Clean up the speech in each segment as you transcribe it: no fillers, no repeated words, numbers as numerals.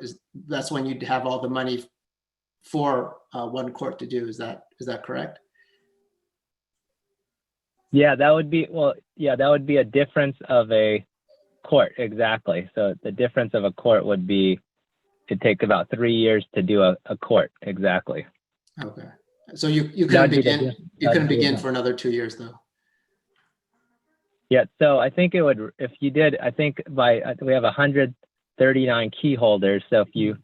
is that's when you'd have all the money for one court to do. Is that correct? Yeah, that would be, well, yeah, that would be a difference of a court, exactly. So the difference of a court would be, it'd take about 3 years to do a court, exactly. Okay. So you That'd couldn't be the begin, difference. you couldn't That'd be begin the- for another 2 years though. Yeah, so I think it would, if you did, I think we have 139 key holders. So if you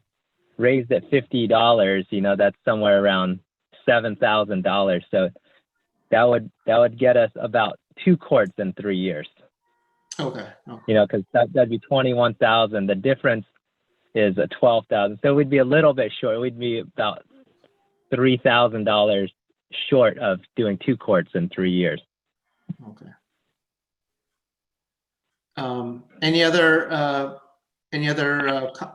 raised it $50, you know, that's somewhere around $7,000. So that would get us about 2 courts in 3 years. Okay. You know, because that'd be 21,000. The difference is 12,000. So we'd be a little bit short. We'd be about $3,000 short of doing 2 courts in 3 years. Okay. Any other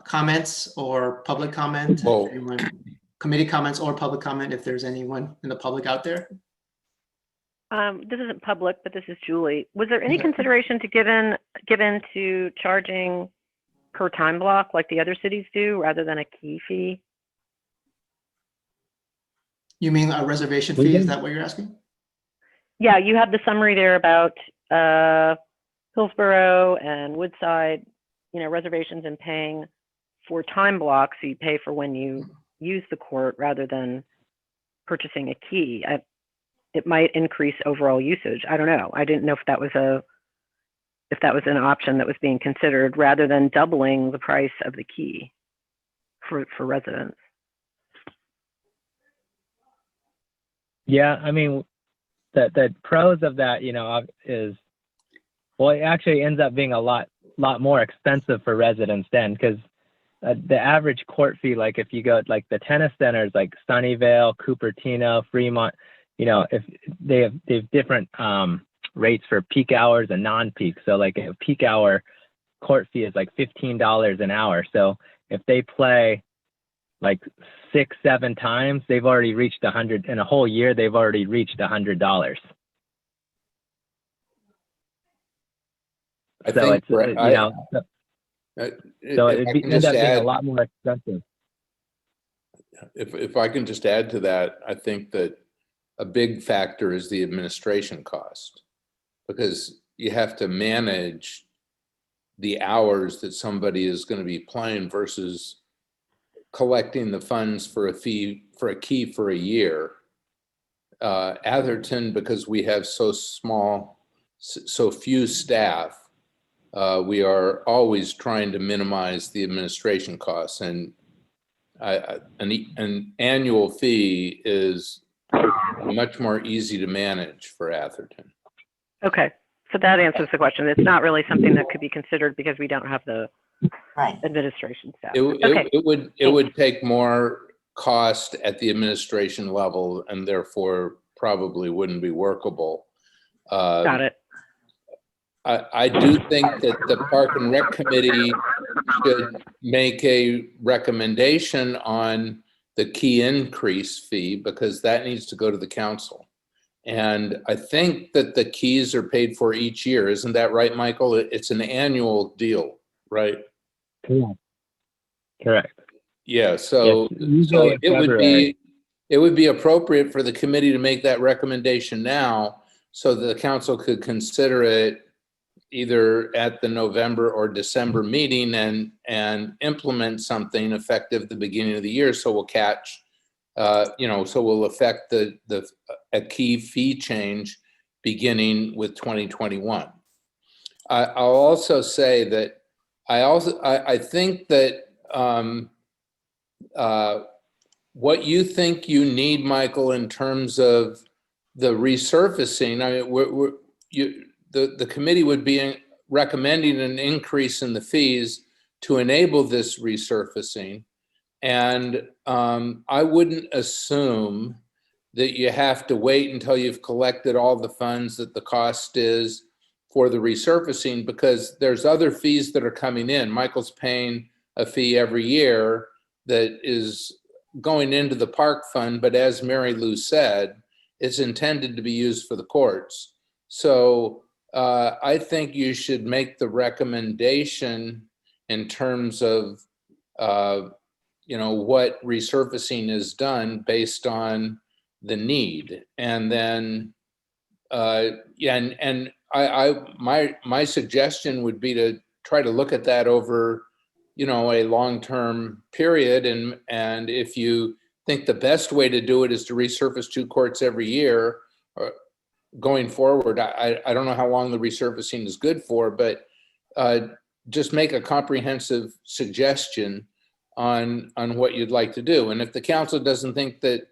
comments or public comment? Well- Committee comments or public comment, if there's anyone in the public out there? This isn't public, but this is Julie. Was there any consideration to given to charging per time block like the other cities do rather than a key fee? You mean a reservation fee? Is that what you're asking? Yeah, you have the summary there about Hillsborough and Woodside, you know, reservations and paying for time blocks. So you pay for when you use the court rather than purchasing a key. It might increase overall usage. I don't know. I didn't know if that was an option that was being considered rather than doubling the price of the key for residents. Yeah, I mean, the pros of that, you know, is, well, it actually ends up being a lot more expensive for residents then, because the average court fee, like if you go like the tennis centers like Sunnyvale, Cupertino, Fremont, you know, if they have different rates for peak hours and non-peak. So like a peak hour court fee is like $15 an hour. So if they play like 6-7 times, they've already reached 100 in a whole year. They've already reached $100. I So think, it's, you know, so it'd end up being a lot more expensive. If I can just add to that, I think that a big factor is the administration cost, because you have to manage the hours that somebody is going to be playing versus collecting the funds for a fee for a key for a year. Atherton, because we have so few staff, we are always trying to minimize the administration costs, and an annual fee is much more easy to manage for Atherton. Okay, so that answers the question. It's not really something that could be considered because we don't have the administration staff. It would take more cost at the administration level and therefore probably wouldn't be workable. Got it. I do think that the Park and Rec Committee should make a recommendation on the key increase fee, because that needs to go to the council. And I think that the keys are paid for each year. Isn't that right, Michael? It's an annual deal, right? Correct. Yeah, so it would be appropriate for the committee to make that recommendation now so that the council could consider it either at the November or December meeting and implement something effective the beginning of the year. So we'll catch, so we'll affect a key fee change beginning with 2021. I'll also say that I think that what you think you need, Michael, in terms of the resurfacing, I mean, the committee would be recommending an increase in the fees to enable this resurfacing. And I wouldn't assume that you have to wait until you've collected all the funds that the cost is for the resurfacing, because there's other fees that are coming in. Michael's paying a fee every year that is going into the park fund, but as Mary Lou said, it's intended to be used for the courts. So I think you should make the recommendation in terms of what resurfacing is done based on the need. And then, my suggestion would be to try to look at that over, a long-term period. And if you think the best way to do it is to resurface 2 courts every year, going forward, I don't know how long the resurfacing is good for, but just make a comprehensive suggestion on what you'd like to do. And if the council doesn't think that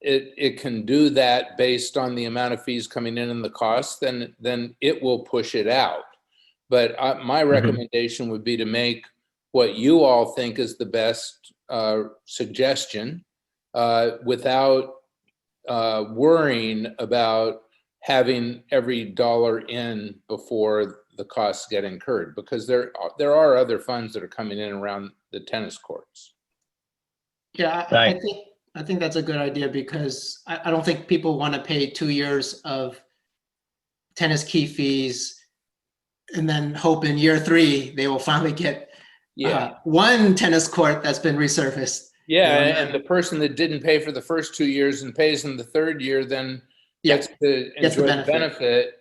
it can do that based on the amount of fees coming in and the costs, then it will push it out. But my recommendation would be to make what you all think is the best suggestion without worrying about having every dollar in before the costs get incurred, because there are other funds that are coming in around the tennis courts. Yeah, Right. I think that's a good idea, because I don't think people want to pay 2 years of tennis key fees and then hope in year 3 they will finally get one tennis court that's been resurfaced. Yeah, You know, and the person that didn't pay for the first 2 years and pays in the 3rd year then Yeah, gets to gets the enjoy the benefit. benefit.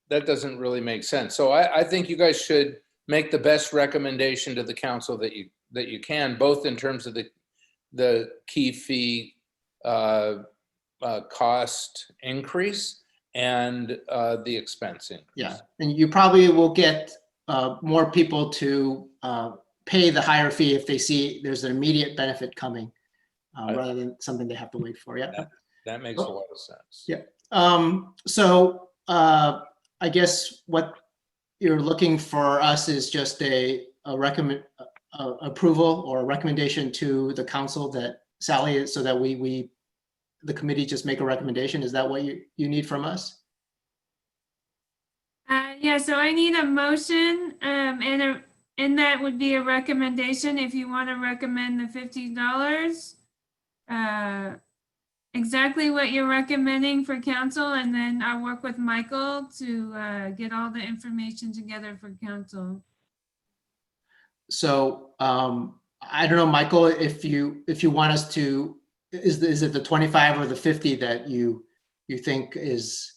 That doesn't really make sense. So I think you guys should make the best recommendation to the council that you can, both in terms of the key fee cost increase and the expense increase. Yeah, and you probably will get more people to pay the higher fee if they see there's an immediate benefit coming, rather than something they have to wait for. Yeah. That makes a lot of sense. Yeah. So I guess what you're looking for us is just a recommend approval or a recommendation to the council that Sally, so that the committee just make a recommendation. Is that what you need from us? Yeah, so I need a motion, and that would be a recommendation if you want to recommend the $50. Exactly what you're recommending for council, and then I'll work with Michael to get all the information together for council. So I don't know, Michael, if you want us to, is it the 25 or the 50 that you think is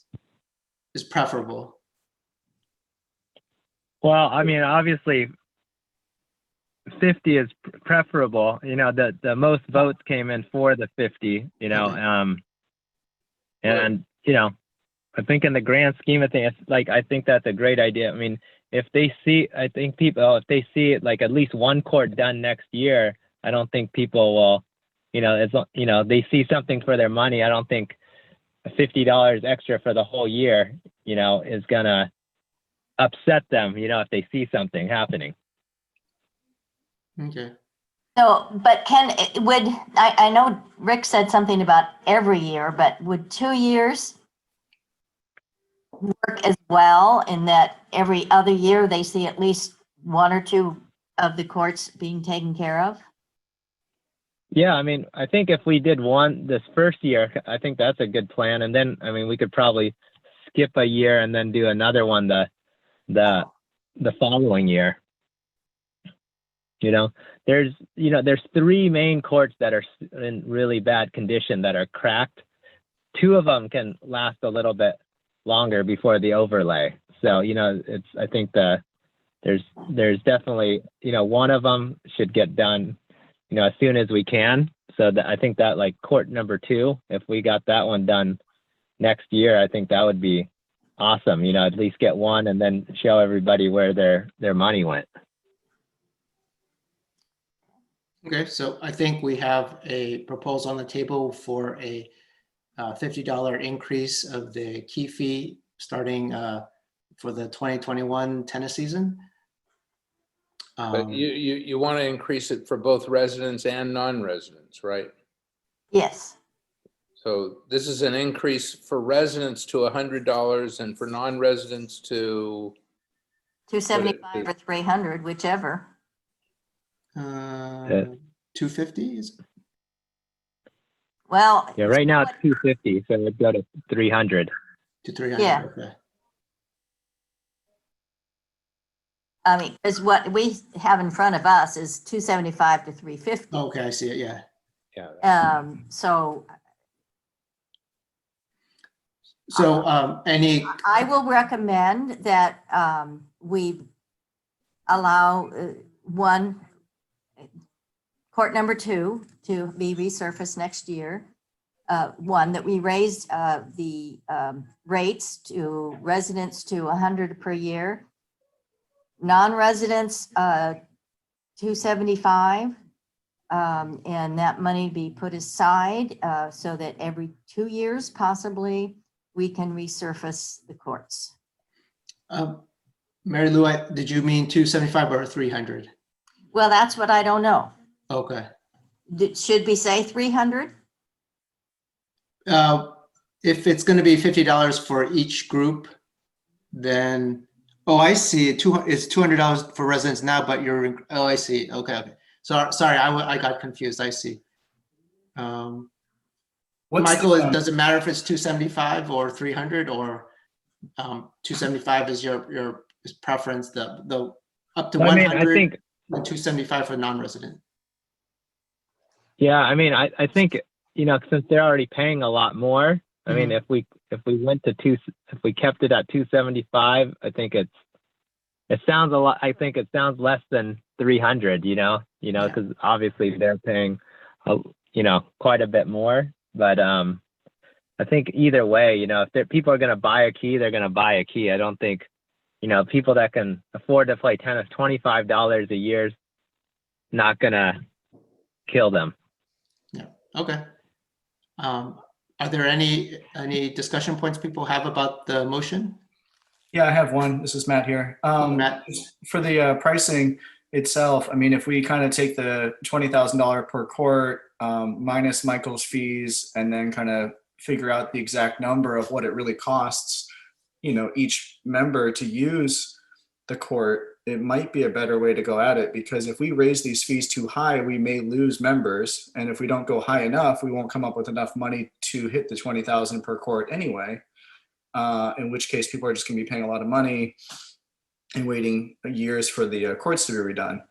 preferable? Well, I mean, obviously 50 is preferable. The most votes came in for the 50, Okay. and, I think in the grand scheme of things, I think that's a great idea. I mean, if they see it like at least one court done next year, I don't think people will, they see something for their money. I don't think $50 extra for the whole year, is gonna upset them, if they see something happening. Okay. So, but I know Rick said something about every year, but would 2 years work as well, in that every other year they see at least 1 or 2 of the courts being taken care of? Yeah, I mean, I think if we did one this first year, I think that's a good plan. And then, I mean, we could probably skip a year and then do another one the following year. There's 3 main courts that are in really bad condition that are cracked. 2 of them can last a little bit longer before the overlay. So, I think there's definitely, one of them should get done, as soon as we can. So I think that court number 2, if we got that one done next year, I think that would be awesome. At least get one and then show everybody where their money went. Okay, so I think we have a proposal on the table for a $50 increase of the key fee starting for the 2021 tennis season. But you want to increase it for both residents and non-residents, right? Yes. So this is an increase for residents to $100 and for non-residents to, 275 or 300, whichever. 250 is it? Well. Yeah, right now it's 250, so it'd go to 300. To 300. Yeah. Okay. I mean, is what we have in front of us is 275 to 350. Okay, I see it, yeah. So So, any, I will recommend that we allow court number 2 to be resurfaced next year. One, that we raise the rates to residents to 100 per year. Non-residents, 275. And that money be put aside so that every 2 years, possibly, we can resurface the courts. Mary Lou, did you mean 275 or 300? Well, that's what I don't know. Okay. Should we say 300? If it's going to be $50 for each group, then, oh, I see. It's $200 for residents now, but oh, I see. Okay. Sorry, I got confused. I see. Michael, does it matter if it's 275 or 300 or 275 is your preference, the up to I mean, 100 I think, and 275 for non-resident? yeah, I mean, I think, since they're already paying a lot more, I mean, if we went to if we kept it at 275, I think it sounds a lot. I think it sounds less than 300, because obviously they're paying, quite a bit more. But I think either way, if people are going to buy a key, they're going to buy a key. I don't think, people that can afford to play tennis, $25 a year is not going to kill them. Yeah. Okay. Are there any discussion points people have about the motion? Yeah, I have one. This is Matt here. Matt. For the pricing itself, I mean, if we kind of take the $20,000 per court minus Michael's fees and then kind of figure out the exact number of what it really costs, each member to use the court, it might be a better way to go at it, because if we raise these fees too high, we may lose members. And if we don't go high enough, we won't come up with enough money to hit the 20,000 per court anyway. In which case people are just going to be paying a lot of money and waiting years for the courts to be redone.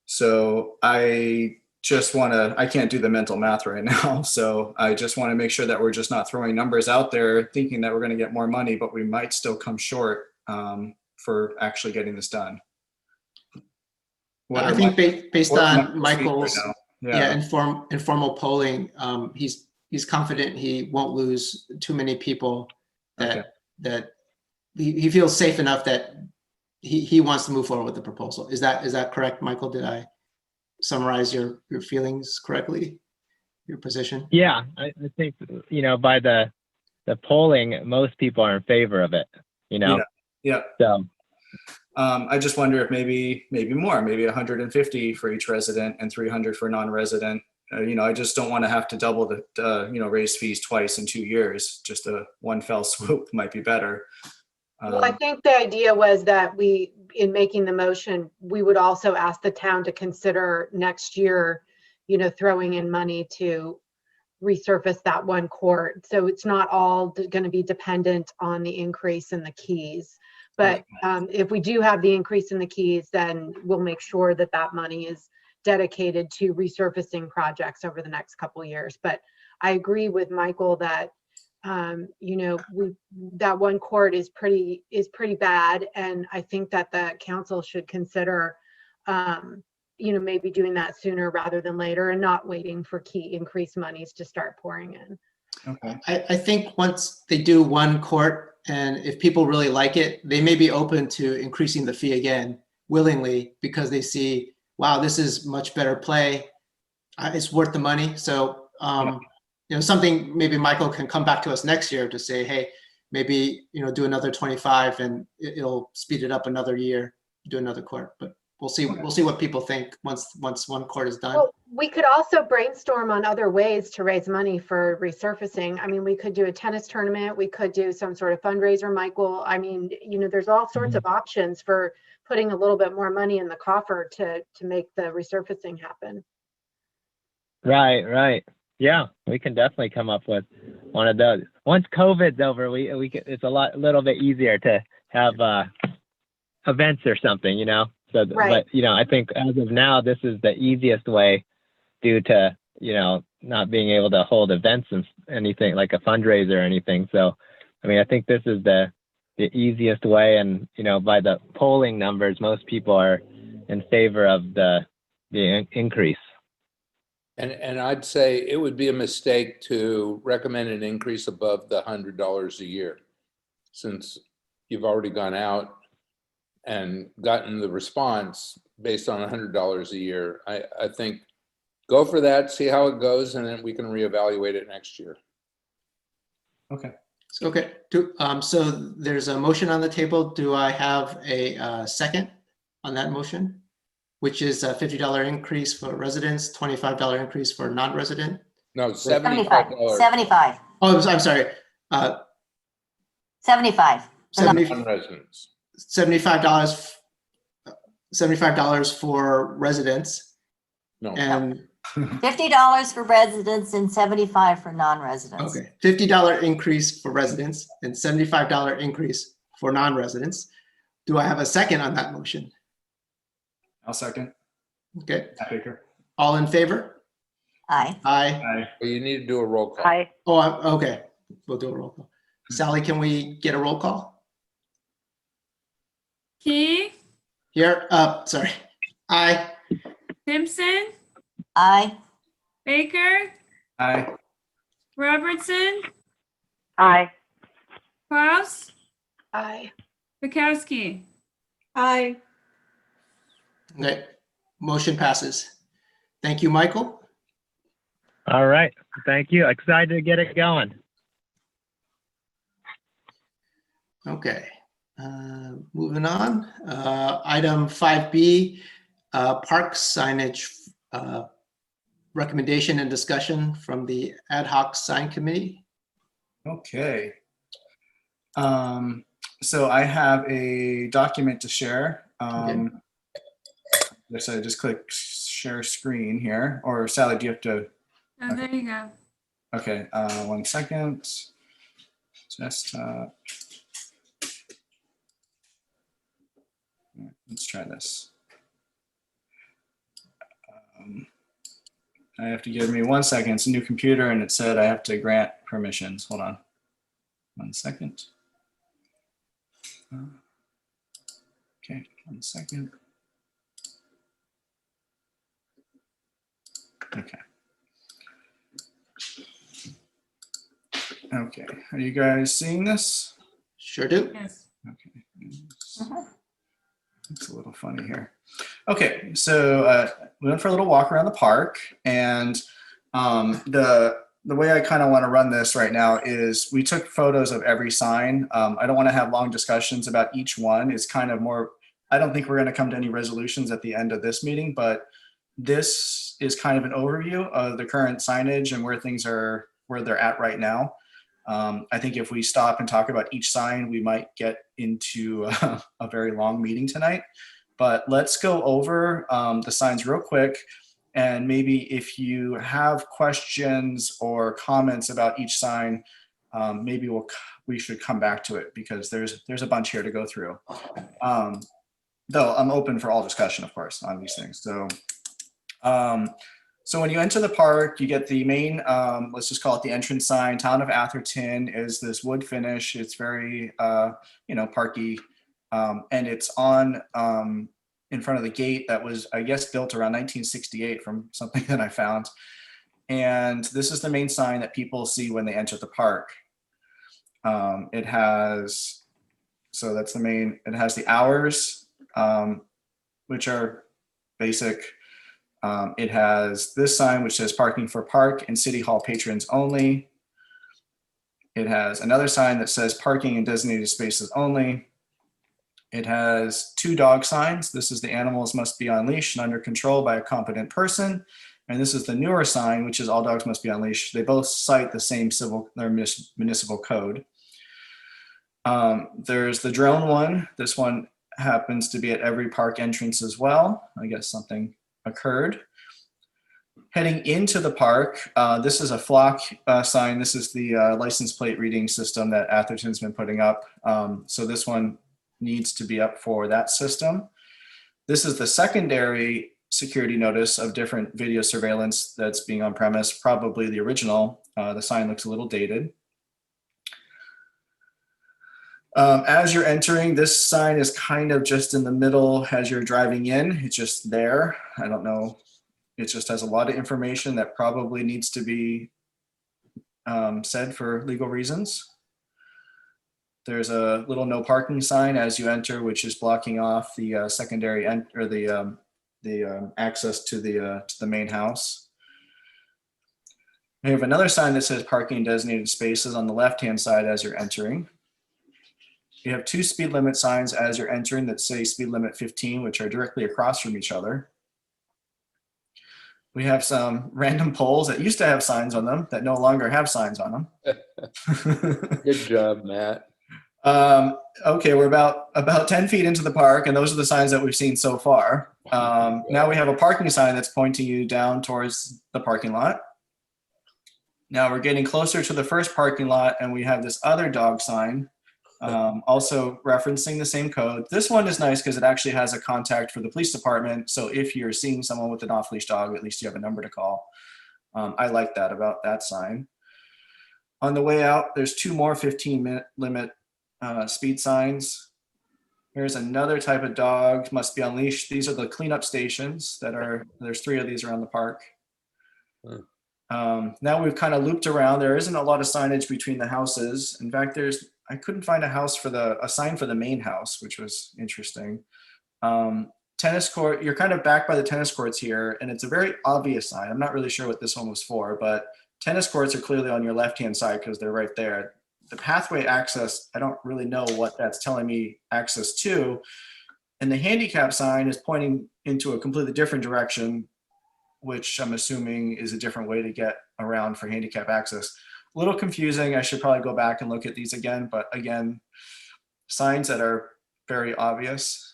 So I can't do the mental math right now. So I just want to make sure that we're just not throwing numbers out there thinking that we're going to get more money, but we might still come short for actually getting this done. I think based on Michael's Yeah. informal polling, he's confident he won't lose too many people, that he feels safe enough that he wants to move forward with the proposal. Is that correct, Michael? Did I summarize your feelings correctly, your position? Yeah, I think, by the polling, most people are in favor of it, Yeah. So I just wonder if maybe more, maybe 150 for each resident and 300 for non-resident. I just don't want to have to double the raise fees twice in 2 years. Just one fell swoop might be better. Well, I think the idea was that in making the motion, we would also ask the town to consider next year, throwing in money to resurface that one court. So it's not all going to be dependent on the increase in the keys. But if we do have the increase in the keys, then we'll make sure that money is dedicated to resurfacing projects over the next couple of years. But I agree with Michael that that one court is pretty bad, and I think that the council should consider maybe doing that sooner rather than later, and not waiting for key increased monies to start pouring in. Okay. I think once they do one court, and if people really like it, they may be open to increasing the fee again willingly, because they see, wow, this is much better play. It's worth the money. So, something maybe Michael can come back to us next year to say, hey, maybe, do another 25 and it'll speed it up another year, do another court. But we'll see what people think once one court is done. Well, we could also brainstorm on other ways to raise money for resurfacing. I mean, we could do a tennis tournament. We could do some sort of fundraiser, Michael. I mean, there's all sorts of options for putting a little bit more money in the coffer to make the resurfacing happen. Right. Yeah, we can definitely come up with one of those. Once COVID's over, we can, it's a little bit easier to have events or something, you know? So, Right. but, you know, I think as of now, this is the easiest way due to, you know, not being able to hold events and anything like a fundraiser or anything. So, I mean, I think this is the easiest way. And, you know, by the polling numbers, most people are in favor of the increase. And I'd say it would be a mistake to recommend an increase above the $100 a year, since you've already gone out and gotten the response based on $100 a year. I think go for that, see how it goes, and then we can reevaluate it next year. Okay. Okay, so there's a motion on the table. Do I have a second on that motion? Which is a $50 increase for residents, $25 increase for non-resident? No, $75. $75. 75. Oh, I'm sorry, 75. 70 Non-residents. $75 for residents No, and, $50 for residents and 75 for non-residents. okay, $50 increase for residents and $75 increase for non-residents. Do I have a second on that motion? I'll second. Okay, Matt Baker. all in favor? Aye. Aye. Aye. you need to do a roll call. Aye. Oh, okay, we'll do a roll call. Sally, can we get a roll call? Key, Here, sorry. Aye. Simpson, Aye. Baker, Aye. Robertson, Aye. Kraus, Aye. Bukowski. Aye. Okay, motion passes. Thank you, Michael. All right. Thank you. Excited to get it going. Okay, moving on. Item 5B, park signage recommendation and discussion from the ad hoc sign committee. Okay. So I have a document to share. Yes, I just click share screen here, or Sally, do you have to? Oh, there you go. Okay, 1 second. Desktop. Let's try this. I have to give me 1 second. It's a new computer and it said I have to grant permissions. Hold on 1 second. Okay, 1 second. Okay. Okay, are you guys seeing this? Sure do. Yes. Okay. It's a little funny here. Okay, so we went for a little walk around the park, and the way I kind of want to run this right now is we took photos of every sign. I don't want to have long discussions about each one. It's kind of more, I don't think we're going to come to any resolutions at the end of this meeting, but this is kind of an overview of the current signage and where things are, where they're at right now. I think if we stop and talk about each sign, we might get into a very long meeting tonight. But let's go over the signs real quick. And maybe if you have questions or comments about each sign, maybe we should come back to it because there's a bunch here to go through. Though I'm open for all discussion, of course, on these things. So when you enter the park, you get the main, let's just call it the entrance sign. Town of Atherton is this wood finish. It's very, parky, and it's on in front of the gate that was, I guess, built around 1968 from something that I found. And this is the main sign that people see when they enter the park. It has, so that's the main, it has the hours, which are basic. It has this sign which says parking for park and City Hall patrons only. It has another sign that says parking in designated spaces only. It has two dog signs. This is the animals must be on leash and under control by a competent person. And this is the newer sign, which is all dogs must be on leash. They both cite the same municipal code. There's the drone one. This one happens to be at every park entrance as well. I guess something occurred. Heading into the park, this is a flock sign. This is the license plate reading system that Atherton's been putting up. So this one needs to be up for that system. This is the secondary security notice of different video surveillance that's being on premise, probably the original. The sign looks a little dated. As you're entering, this sign is kind of just in the middle as you're driving in. It's just there. I don't know. It just has a lot of information that probably needs to be said for legal reasons. There's a little no parking sign as you enter, which is blocking off the secondary or the access to the main house. We have another sign that says parking designated spaces on the left-hand side as you're entering. You have 2 speed limit signs as you're entering that say speed limit 15, which are directly across from each other. We have some random poles that used to have signs on them that no longer have signs on them. Good job, Matt. Okay, we're about 10 feet into the park, and those are the signs that we've seen so far. Now we have a parking sign that's pointing you down towards the parking lot. Now we're getting closer to the first parking lot, and we have this other dog sign, also referencing the same code. This one is nice because it actually has a contact for the police department. So if you're seeing someone with an off-leash dog, at least you have a number to call. I like that about that sign. On the way out, there's 2 more 15-minute limit speed signs. Here's another type of dog, must be on leash. These are the cleanup stations there's 3 of these around the park. Now we've kind of looped around. There isn't a lot of signage between the houses. In fact, I couldn't find a sign for the main house, which was interesting. Tennis court, you're kind of back by the tennis courts here, and it's a very obvious sign. I'm not really sure what this one was for, but tennis courts are clearly on your left-hand side because they're right there. The pathway access, I don't really know what that's telling me access to. And the handicap sign is pointing into a completely different direction, which I'm assuming is a different way to get around for handicap access. A little confusing. I should probably go back and look at these again, but again, signs that are very obvious.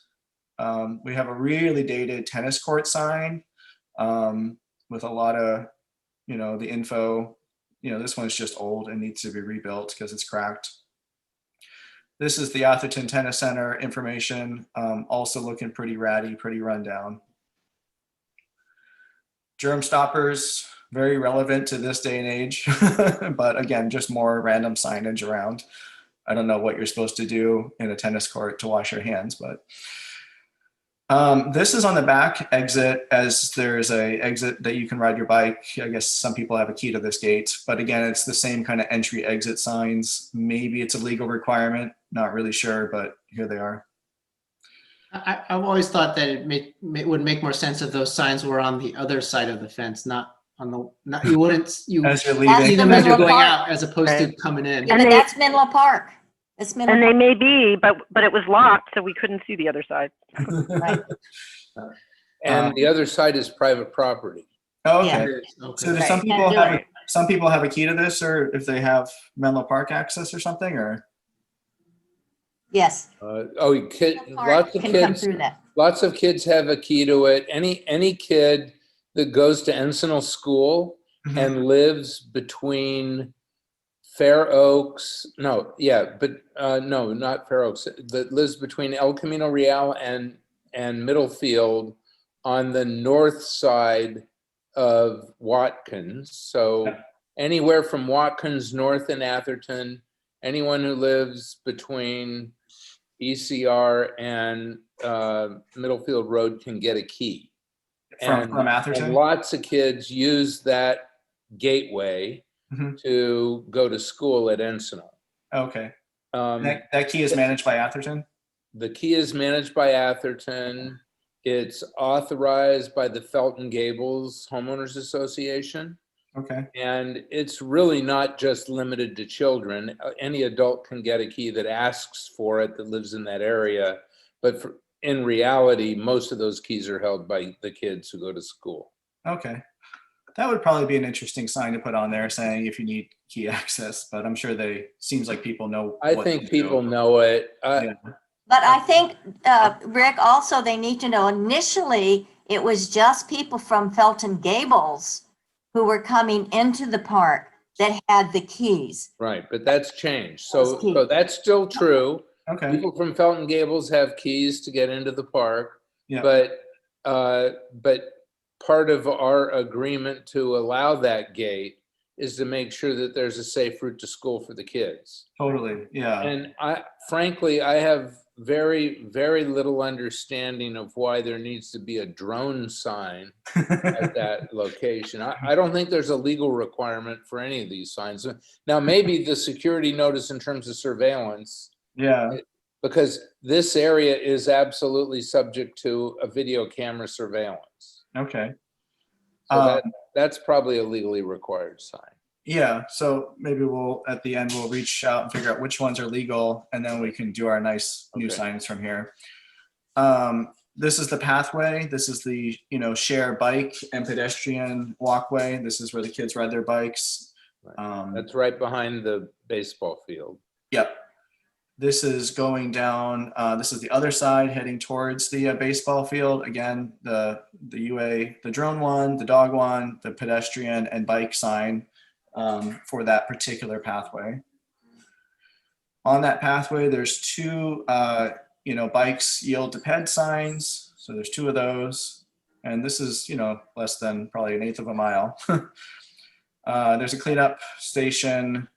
We have a really dated tennis court sign with a lot of, the info. This one's just old and needs to be rebuilt because it's cracked. This is the Atherton Tennis Center information, also looking pretty ratty, pretty rundown. Germ stoppers, very relevant to this day and age, but again, just more random signage around. I don't know what you're supposed to do in a tennis court to wash your hands, but this is on the back exit, as there's a exit that you can ride your bike. I guess some people have a key to this gate, but again, it's the same kind of entry exit signs. Maybe it's a legal requirement, not really sure, but here they are. I've always thought that it would make more sense if those signs were on the other side of the fence, not on the, you As you're see leaving. them as you're Menlo going Park. out as opposed to Right. coming in. Yeah, And but they- that's Menlo Park. It's Menlo And they Park. may be, but it was locked, so we couldn't see the other side. Right. And the other side is private property. Okay. Yeah. Okay. So do Right. some Can't people do have it. some people have a key to this, or if they have Menlo Park access or something, or? Yes. Lots Park of can come kids, through that. lots of kids have a key to it. Any kid that goes to Encinal School and lives between Fair Oaks, not Fair Oaks, that lives between El Camino Real and Middlefield on the north side of Watkins. So anywhere from Watkins north in Atherton, anyone who lives between ECR and Middlefield Road can get a key. From Atherton? And lots of kids use that gateway Mhm. to go to school at Encinal. Okay. Um, That key is managed by Atherton? The key is managed by Atherton. It's authorized by the Felton Gables Homeowners Association. Okay. And it's really not just limited to children. Any adult can get a key that asks for it that lives in that area. But in reality, most of those keys are held by the kids who go to school. Okay. That would probably be an interesting sign to put on there saying if you need key access, but I'm sure seems like people know. I what think to do. people know it. Yeah. But I think, Rick, also they need to know initially it was just people from Felton Gables who were coming into the park that had the keys. Right, but that's changed. Those So keys. that's still true. Okay. People from Felton Gables have keys to get into the park. Yeah. But part of our agreement to allow that gate is to make sure that there's a safe route to school for the kids. Totally. Yeah. And frankly, I have very, very little understanding of why there needs to be a drone sign at that location. I don't think there's a legal requirement for any of these signs. Now, maybe the security notice in terms of surveillance, Yeah. because this area is absolutely subject to a video camera surveillance. Okay. So that's probably a legally required sign. Yeah. So maybe at the end, we'll reach out and figure out which ones are legal, and then we can do our nice new Okay. signs from here. This is the pathway. This is the, share bike and pedestrian walkway. This is where the kids ride their bikes. That's right behind the baseball field. Yep. This is going down, this is the other side heading towards the baseball field. Again, the UA, the drone one, the dog one, the pedestrian and bike sign for that particular pathway. On that pathway, there's two, bikes yield to ped signs. So there's two of those. And this is, less than probably 1/8 of a mile. There's a cleanup station.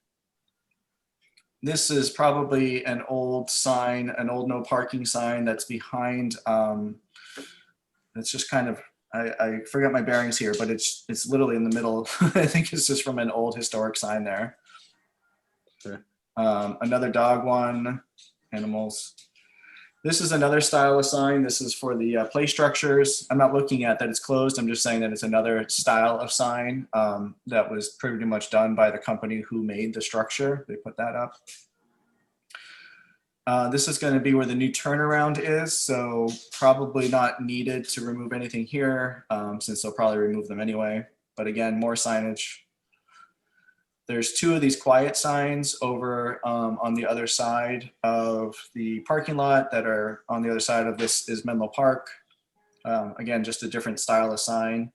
This is probably an old sign, an old no parking sign that's behind, it's just kind of, I forget my bearings here, but it's literally in the middle. I think it's just from an old historic sign there. Sure. Another dog one, animals. This is another style of sign. This is for the play structures. I'm not looking at that it's closed. I'm just saying that it's another style of sign that was pretty much done by the company who made the structure. They put that up. This is going to be where the new turnaround is. So probably not needed to remove anything here since they'll probably remove them anyway. But again, more signage. There's two of these quiet signs over on the other side of the parking lot that are on the other side of this is Menlo Park. Again, just a different style of sign.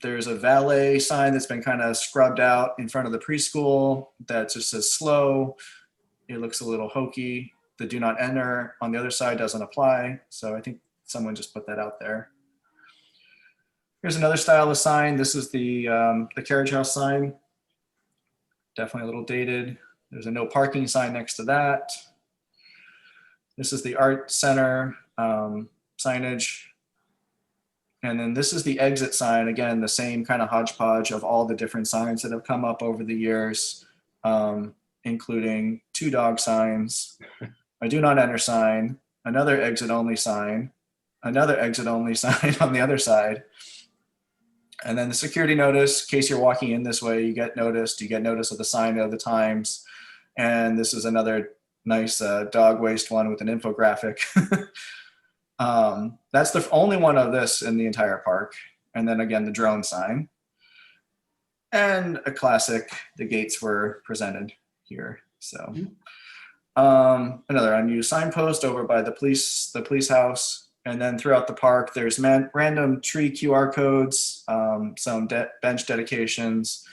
There's a valet sign that's been kind of scrubbed out in front of the preschool that just says slow. It looks a little hokey. The do not enter on the other side doesn't apply. So I think someone just put that out there. Here's another style of sign. This is the carriage house sign. Definitely a little dated. There's a no parking sign next to that. This is the art center signage. And then this is the exit sign. Again, the same kind of hodgepodge of all the different signs that have come up over the years, including two dog signs, a do not enter sign, another exit only sign, another exit only sign on the other side. And then the security notice, in case you're walking in this way, you get noticed. You get notice of the sign of the times. And this is another nice dog waste one with an infographic. That's the only one of this in the entire park. And then again, the drone sign. And a classic, the gates were presented here. So another unused signpost over by the police house. And then throughout the park, there's random tree QR codes, some bench dedications,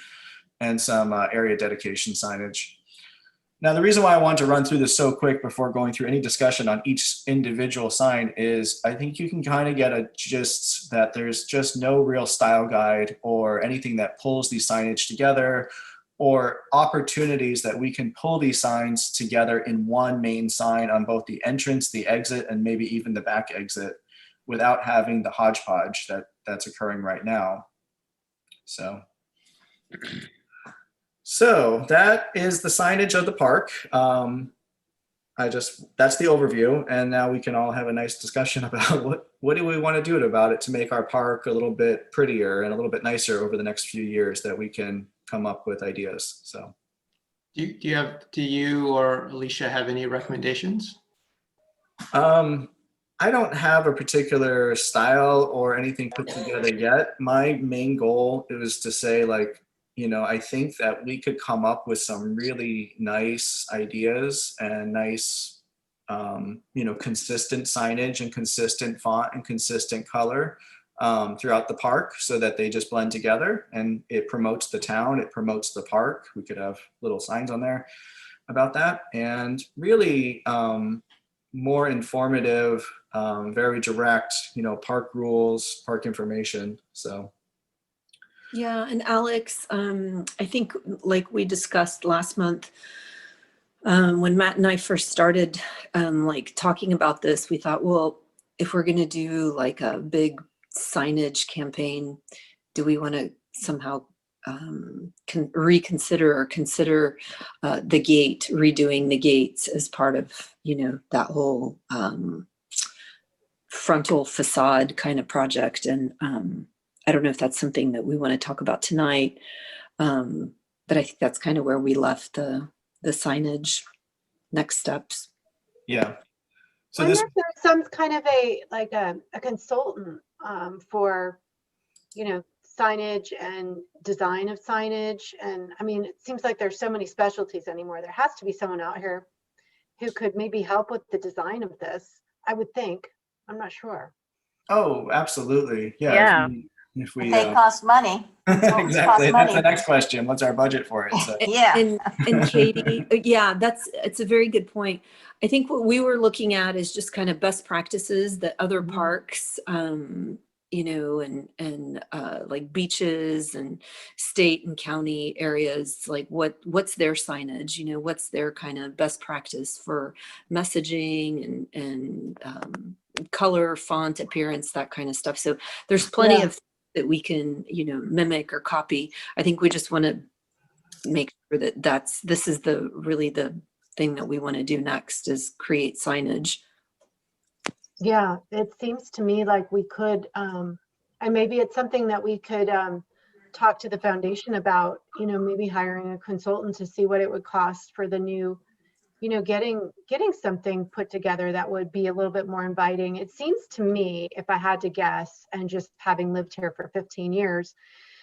and some area dedication signage. Now, the reason why I want to run through this so quick before going through any discussion on each individual sign is I think you can kind of get a gist that there's just no real style guide or anything that pulls these signage together or opportunities that we can pull these signs together in one main sign on both the entrance, the exit, and maybe even the back exit without having the hodgepodge that's occurring right now. So that is the signage of the park. That's the overview. And now we can all have a nice discussion about what do we want to do about it to make our park a little bit prettier and a little bit nicer over the next few years that we can come up with ideas. So Do you or Alicia have any recommendations? I don't have a particular style or anything put together yet. My main goal is to say, I think that we could come up with some really nice ideas and nice, consistent signage and consistent font and consistent color throughout the park so that they just blend together and it promotes the town, it promotes the park. We could have little signs on there. about that, and really more informative, very direct, park rules, park information. So Yeah, and Alex, I think like we discussed last month, when Matt and I first started like talking about this, we thought, well, if we're going to do like a big signage campaign, do we want to somehow reconsider or consider the gate, redoing the gates as part of, that whole frontal facade kind of project? And I don't know if that's something that we want to talk about tonight, but I think that's kind of where we left the signage next steps. yeah. So I wonder this, if there's some kind of a consultant for, signage and design of signage. And I mean, it seems like there's so many specialties anymore. There has to be someone out here who could maybe help with the design of this, I would think. I'm not sure. oh, absolutely. Yeah. Yeah. If we, They cost money. exactly. That's money. the next question. What's our budget for it? So, Yeah. And Katie, yeah, it's a very good point. I think what we were looking at is just kind of best practices that other parks, and like beaches and state and county areas, like what's their signage, what's their kind of best practice for messaging and color, font, appearance, that kind of stuff. So there's plenty of that we can, mimic or copy. I think we just want to make sure that this is really the thing that we want to do next, is create signage. Yeah, it seems to me like we could, and maybe it's something that we could talk to the foundation about, maybe hiring a consultant to see what it would cost for the new, getting something put together that would be a little bit more inviting. It seems to me, if I had to guess, and just having lived here for 15 years,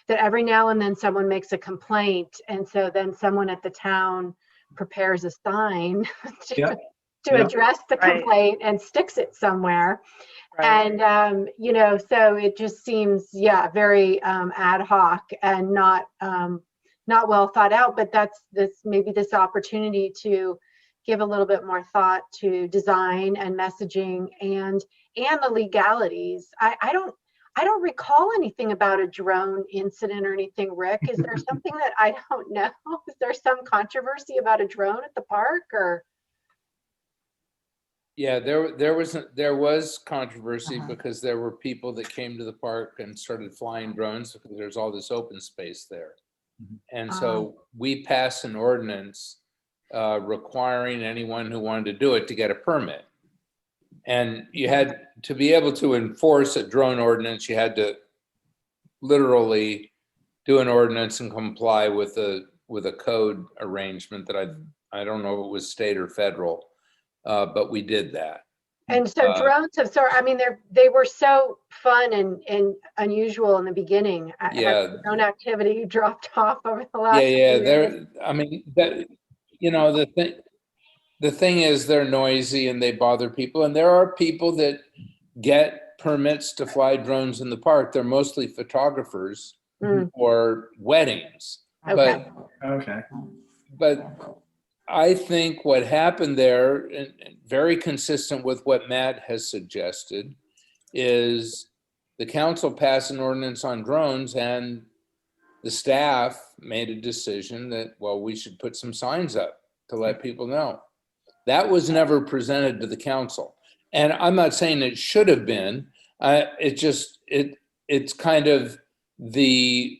that every now and then someone makes a complaint, and so then someone at the town prepares a sign to, Yeah. to Yeah. address the Right. complaint and sticks it somewhere. Right. And, so it just seems, very ad hoc and not well thought out, but maybe this opportunity to give a little bit more thought to design and messaging and the legalities. I don't recall anything about a drone incident or anything, Rick. Is there something that I don't know? Is there some controversy about a drone at the park, or? Yeah, there was controversy Uh-huh. because there were people that came to the park and started flying drones because there's all this open space there. Mhm. And so we passed an ordinance requiring anyone who wanted to do it to get a permit. And you had to be able to enforce a drone ordinance, you had to literally do an ordinance and comply with a code arrangement that I don't know if it was state or federal, but we did that. And so drones they were so fun and unusual in the beginning. Yeah. Has drone activity dropped off over the last? Yeah, few years? the thing is they're noisy and they bother people. And there are people that get permits to fly drones in the park. They're mostly photographers Mm. or weddings. Okay. okay. But I think what happened there, and very consistent with what Matt has suggested, is the council passed an ordinance on drones and the staff made a decision that, well, we should put some signs up to let people know. That was never presented to the council. And I'm not saying it should have been. It's kind of the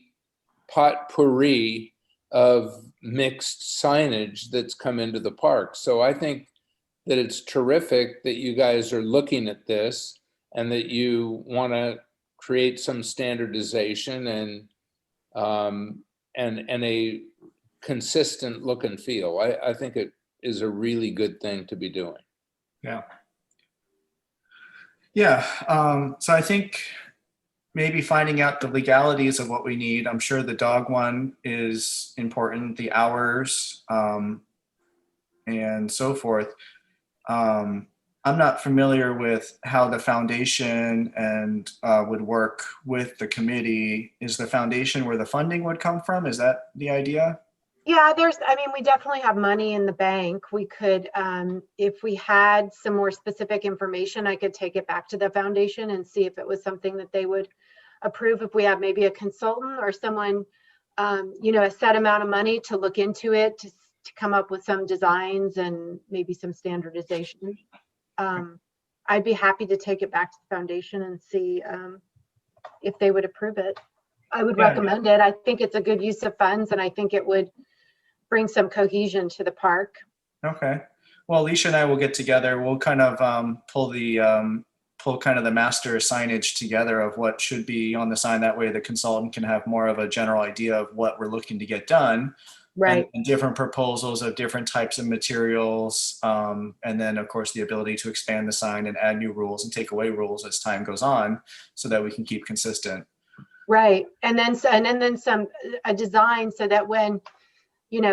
potpourri of mixed signage that's come into the park. So I think that it's terrific that you guys are looking at this and that you want to create some standardization and a consistent look and feel. I think it is a really good thing to be doing. Yeah. So I think maybe finding out the legalities of what we need. I'm sure the dog one is important, the hours, and so forth. I'm not familiar with how the foundation and would work with the committee. Is the foundation where the funding would come from? Is that the idea? Yeah, I mean, we definitely have money in the bank. We could, if we had some more specific information, I could take it back to the foundation and see if it was something that they would approve. If we have maybe a consultant or someone, a set amount of money to look into it, to come up with some designs and maybe some standardization. I'd be happy to take it back to the foundation and see if they would approve it. I would Yeah. recommend it. I think it's a good use of funds, and I think it would bring some cohesion to the park. Okay. Well, Alicia and I will get together. We'll kind of pull kind of the master signage together of what should be on the sign. That way the consultant can have more of a general idea of what we're looking to get done. Right. And different proposals of different types of materials. And then of course the ability to expand the sign and add new rules and take away rules as time goes on so that we can keep consistent. Right. And then a design so that when,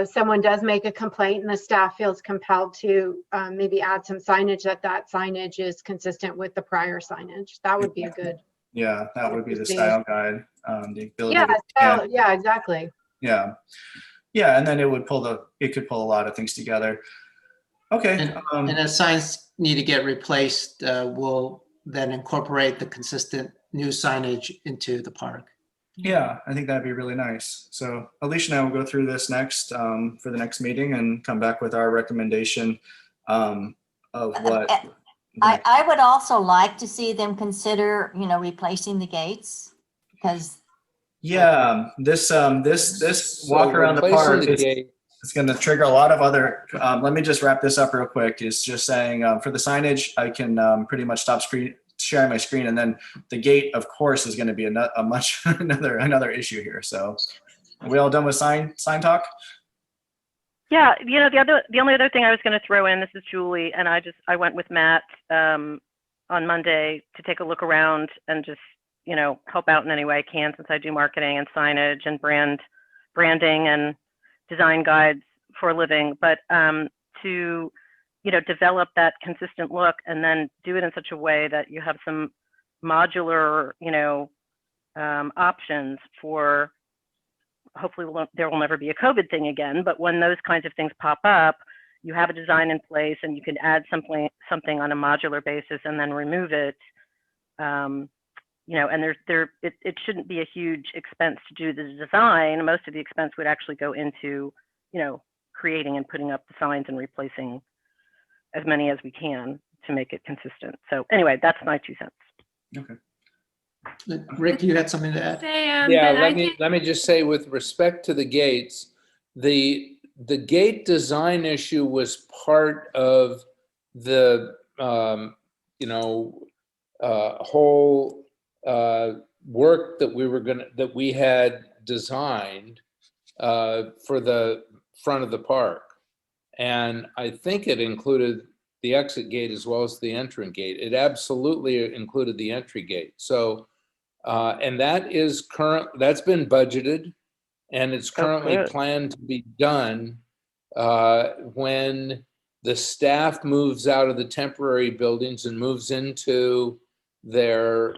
someone does make a complaint and the staff feels compelled to maybe add some signage, that signage is consistent with the prior signage. That would be a good. Yeah, that would be the style guide. The ability Yeah, to expand. yeah, exactly. Yeah. Yeah, and then it could pull a lot of things together. Okay. And as signs need to get replaced, we'll then incorporate the consistent new signage into the park. Yeah, I think that'd be really nice. So Alicia and I will go through this next for the next meeting and come back with our recommendation of what. I would also like to see them consider, replacing the gates, because Yeah, this walk around the replacing park the is gate- it's going to trigger a lot of other. Let me just wrap this up real quick. Is just saying for the signage, I can pretty much stop sharing my screen, and then the gate, of course, is going to be another issue here. So, are we all done with sign talk? Yeah, the only other thing I was going to throw in, this is Julie, and I went with Matt on Monday to take a look around and just, help out in any way I can, since I do marketing and signage and branding and design guides for a living, but to, develop that consistent look and then do it in such a way that you have some modular, options for, hopefully there will never be a COVID thing again, but when those kinds of things pop up, you have a design in place and you can add something on a modular basis and then remove it. And it shouldn't be a huge expense to do the design. Most of the expense would actually go into, creating and putting up the signs and replacing as many as we can to make it consistent. So anyway, that's my 2 cents. Okay. Rick, you had something to add? Yeah, let me just say, with respect to the gates, the gate design issue was part of the whole work that we had designed for the front of the park, and I think it included the exit gate as well as the entrance gate. It absolutely included the entry gate. So. And that's been budgeted, and it's currently planned to be done when the staff moves out of the temporary buildings and moves into their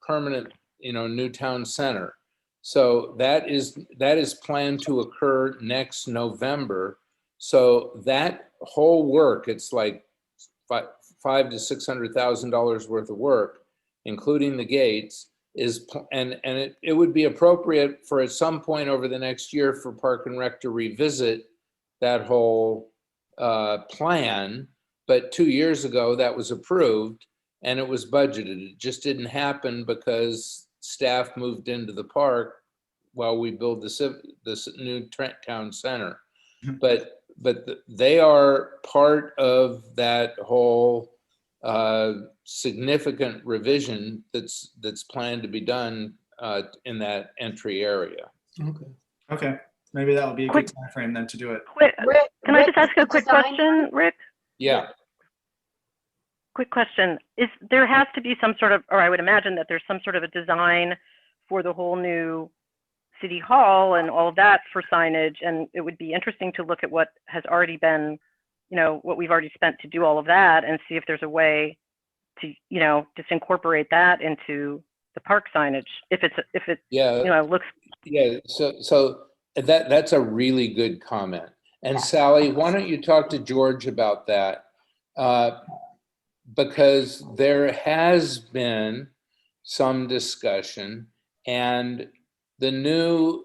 permanent, new town center. So that is planned to occur next November. So that whole work, it's like $500,000 to $600,000 worth of work, including the gates, it would be appropriate for at some point over the next year for Park and Rec to revisit that whole plan. But 2 years ago that was approved and it was budgeted. It just didn't happen because staff moved into the park while we build this new Trent Town Center. But they are part of that whole significant revision that's planned to be done in that entry area. Okay. Maybe that would be a good time frame then to do it. Rick, Can I just ask a quick design- question, Rick? Yeah. Quick question. There has to be some sort of, or I would imagine that there's some sort of a design for the whole new city hall and all of that for signage. And it would be interesting to look at what has already been, what we've already spent to do all of that and see if there's a way to, just incorporate that into the park signage. If it Yeah. looks. Yeah. So That's a really good comment. And Sally, why don't you talk to George about that? Because there has been some discussion, and the new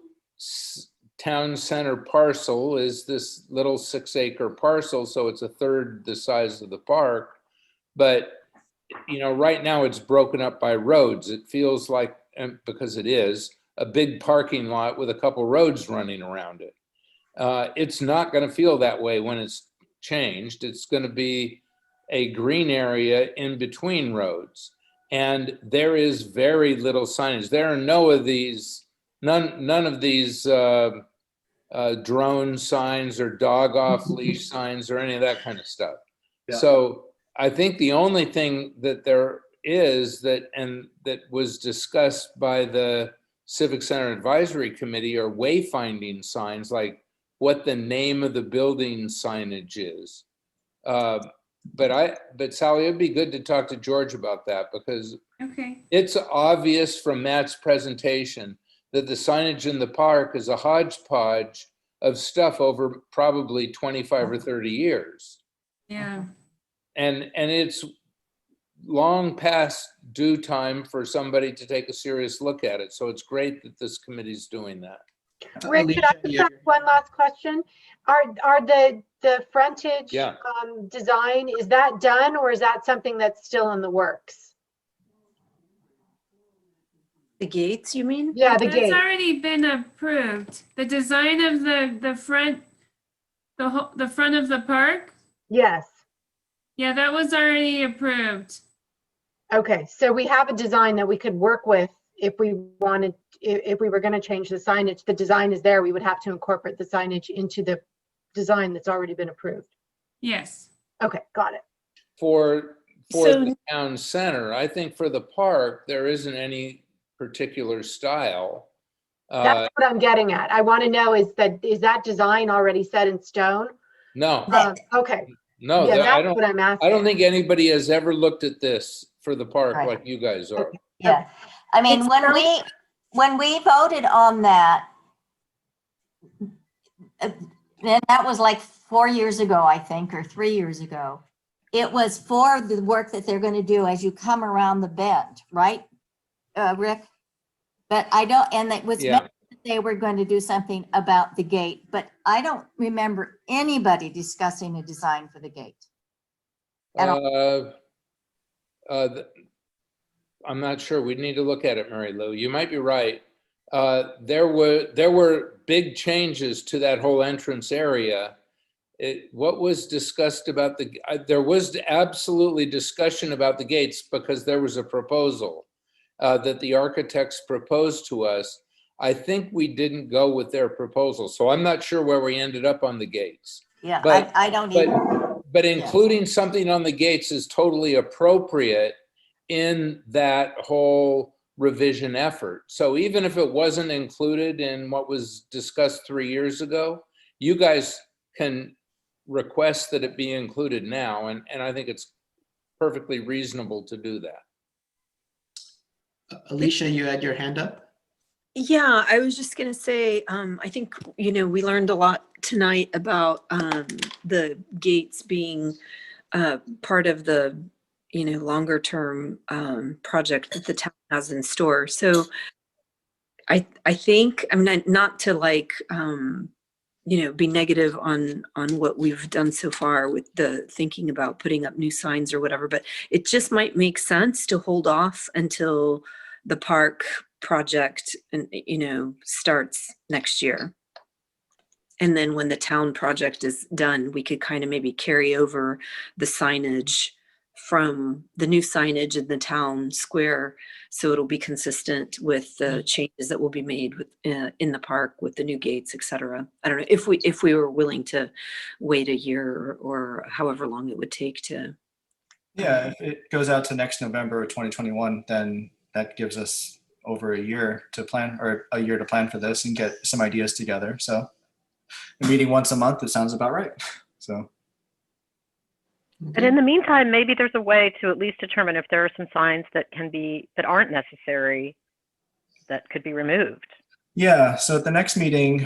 town center parcel is this little 6-acre parcel, so it's a third the size of the park. But, you know, right now it's broken up by roads. It feels like, and because it is, a big parking lot with a couple roads running around it. It's not going to feel that way when it's changed. It's going to be a green area in between roads. And there is very little signage. There are none of these drone signs or dog off leash signs or any of that kind of stuff. Yeah. So I think the only thing that there is that was discussed by the Civic Center Advisory Committee are wayfinding signs, like what the name of the building signage is. But Sally, it'd be good to talk to George about that, because Okay. it's obvious from Matt's presentation that the signage in the park is a hodgepodge of stuff over probably 25 or 30 years. Yeah. And it's long past due time for somebody to take a serious look at it. So it's great that this committee's doing that. Rick, could I just ask one last question? Are the frontage Yeah. design, is that done, or is that something that's still in the works? The gates, you mean? Yeah, the That's gate. already been approved. The design of the front, the front of the park. Yes. Yeah, that was already approved. Okay, so we have a design that we could work with if we wanted, if we were going to change the signage. The design is there. We would have to incorporate the signage into the design that's already been approved. Yes. Okay, got it. For So- the town center, I think for the park, there isn't any particular style. That's what I'm getting at. I want to know, is that design already set in stone? No, Okay, no, yeah, I that's what I'm asking. don't think anybody has ever looked at this for the park Right. like you guys are. Yeah, I mean, It's when we voted on that, and that was like 4 years ago, I think, or 3 years ago. It was for the work that they're gonna do as you come around the bend, right, Rick? But I don't, and it was Yeah. meant that they were going to do something about the gate, but I don't remember anybody discussing a design for the gate. At I'm not sure. We'd need to look at it, Mary Lou. You might be right. There were big changes to that whole entrance area. What was discussed about there was absolutely discussion about the gates, because there was a proposal that the architects proposed to us. I think we didn't go with their proposal, so I'm not sure where we ended up on the gates. Yeah, But- I don't even, But including something on the gates is totally appropriate in that whole revision effort. So even if it wasn't included in what was discussed 3 years ago, you guys can request that it be included now, and I think it's perfectly reasonable to do that. Alicia, you had your hand up? Yeah, I was just gonna say, I think, we learned a lot tonight about the gates being part of the, longer term project that the town has in store. So I think, I mean, not to like, be negative on what we've done so far with the thinking about putting up new signs or whatever, but it just might make sense to hold off until the park project and starts next year. And then when the town project is done, we could kind of maybe carry over the signage from the new signage in the town square, so it'll be consistent with the changes that will be made with in the park with the new gates, et cetera. I don't know if we were willing to wait a year or however long it would take to. Yeah, if it goes out to next November of 2021, then that gives us over a year to plan, or a year to plan for this and get some ideas together. So a meeting once a month, it sounds about right. So. And in the meantime, maybe there's a way to at least determine if there are some signs that aren't necessary that could be removed. Yeah, so at the next meeting,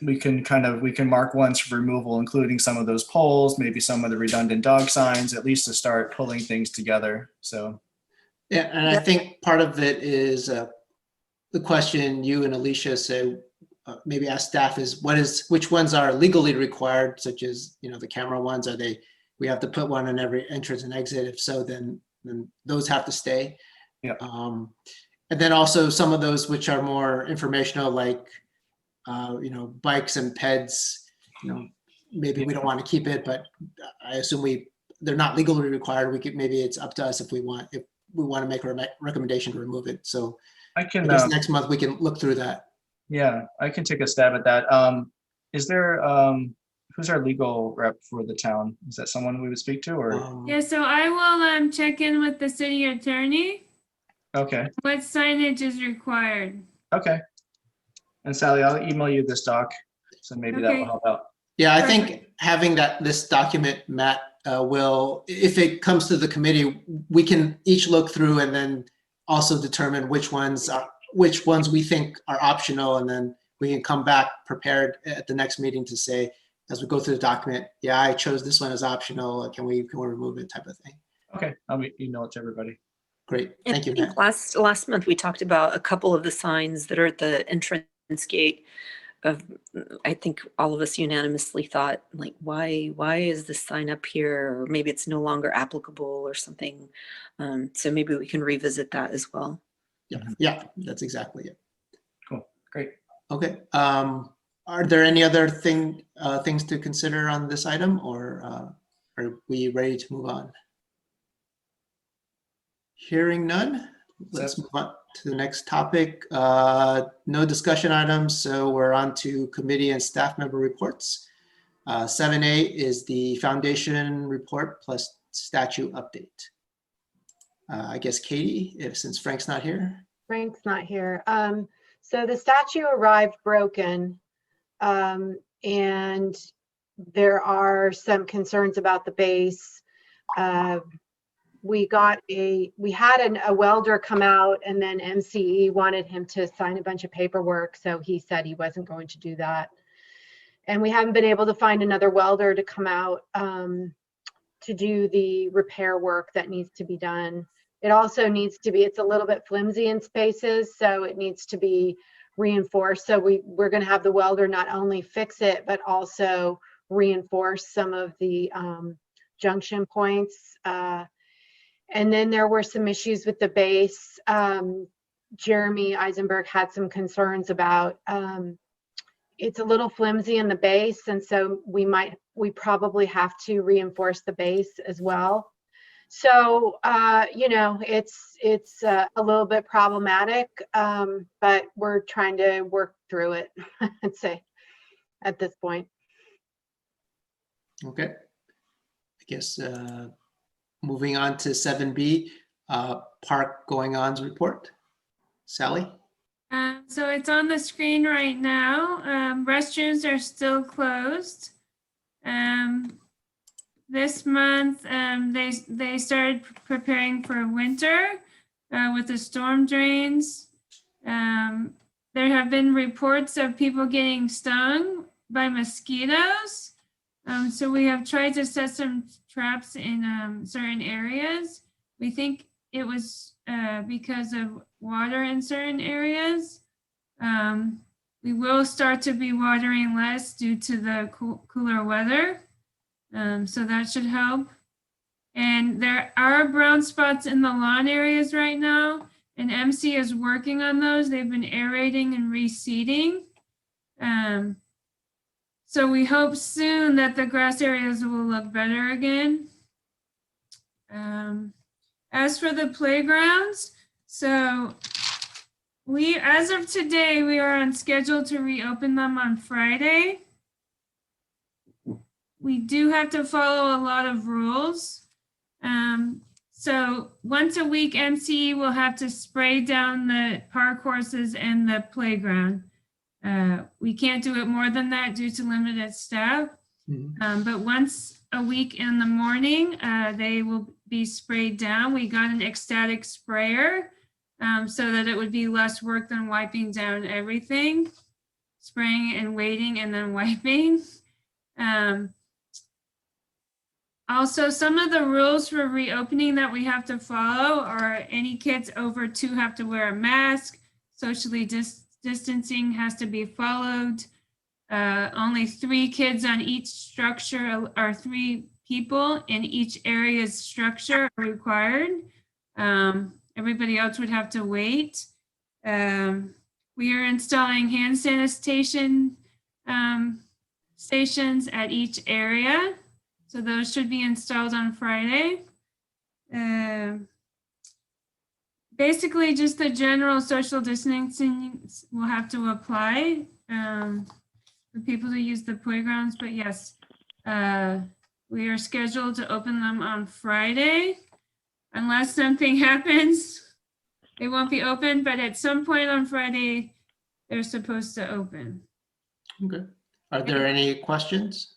we can mark ones for removal, including some of those poles, maybe some of the redundant dog signs, at least to start pulling things together. So, Yeah, and I think part of it is the question you and Alicia say, maybe ask staff is which ones are legally required, such as, the camera ones, we have to put one on every entrance and exit. If so, then those have to stay. Yeah. And then also some of those which are more informational, like, bikes and peds, maybe we don't want to keep it, but I assume they're not legally required. Maybe it's up to us if we want to make a recommendation to remove it. So I I can, guess next month we can look through that. yeah, I can take a stab at that. Is there, who's our legal rep for the town? Is that someone we would speak to, or? Yeah, so I will check in with the city attorney. Okay, What signage is required? okay. And Sally, I'll email you this doc, so maybe that will Okay. help out. Yeah, I think having this document, Matt, will, if it comes to the committee, we can each look through and then also determine which ones we think are optional, and then we can come back prepared at the next meeting to say, as we go through the document, yeah, I chose this one as optional. Can we remove it, type of thing. Okay, I'll email it to everybody. Great, And thank you, I think Matt. last month, we talked about a couple of the signs that are at the entrance gate of, I think all of us unanimously thought, like, why is this sign up here? Or maybe it's no longer applicable or something. So maybe we can revisit that as well. Yeah, that's exactly it. Cool, great. Okay. Are there any other things to consider on this item, or are we ready to move on? Hearing none, let's move on to the next topic. No discussion items, so we're on to committee and staff member reports. 7A is the foundation report plus statute update. I guess Katie, since Frank's not here. Frank's not here. So the statue arrived broken, and there are some concerns about the base. We had a welder come out, and then MCE wanted him to sign a bunch of paperwork, so he said he wasn't going to do that. And we haven't been able to find another welder to come out to do the repair work that needs to be done. It also needs to be, it's a little bit flimsy in spaces, so it needs to be reinforced. So we're going to have the welder not only fix it, but also reinforce some of the junction points. And then there were some issues with the base. Jeremy Eisenberg had some concerns about it's a little flimsy in the base, and so we probably have to reinforce the base as well. So it's a little bit problematic, but we're trying to work through it, I'd say, at this point. Okay. I guess moving on to 7B, park going on's report. Sally? So it's on the screen right now. Restrooms are still closed. This month, they started preparing for winter with the storm drains. There have been reports of people getting stung by mosquitoes. So we have tried to set some traps in certain areas. We think it was because of water in certain areas. We will start to be watering less due to the cooler weather. So that should help. And there are brown spots in the lawn areas right now, and MC is working on those. They've been aerating and reseeding. So we hope soon that the grass areas will look better again. As for the playgrounds, so as of today, we are on schedule to reopen them on Friday. We do have to follow a lot of rules. So once a week, MCE will have to spray down the park horses and the playground. We can't do it more than that due to limited staff. But once a week in the morning, they will be sprayed down. We got an ecstatic sprayer so that it would be less work than wiping down everything, spraying and waiting and then wiping. Also, some of the rules for reopening that we have to follow are any kids over 2 have to wear a mask, socially distancing has to be followed. Only 3 kids on each structure or 3 people in each area's structure are required. Everybody else would have to wait. We are installing hand sanitation stations at each area. So those should be installed on Friday. Basically, just the general social distancing will have to apply for people to use the playgrounds. But yes, we are scheduled to open them on Friday. Unless something happens, they won't be open, but at some point on Friday, they're supposed to open. Okay. Are there any questions?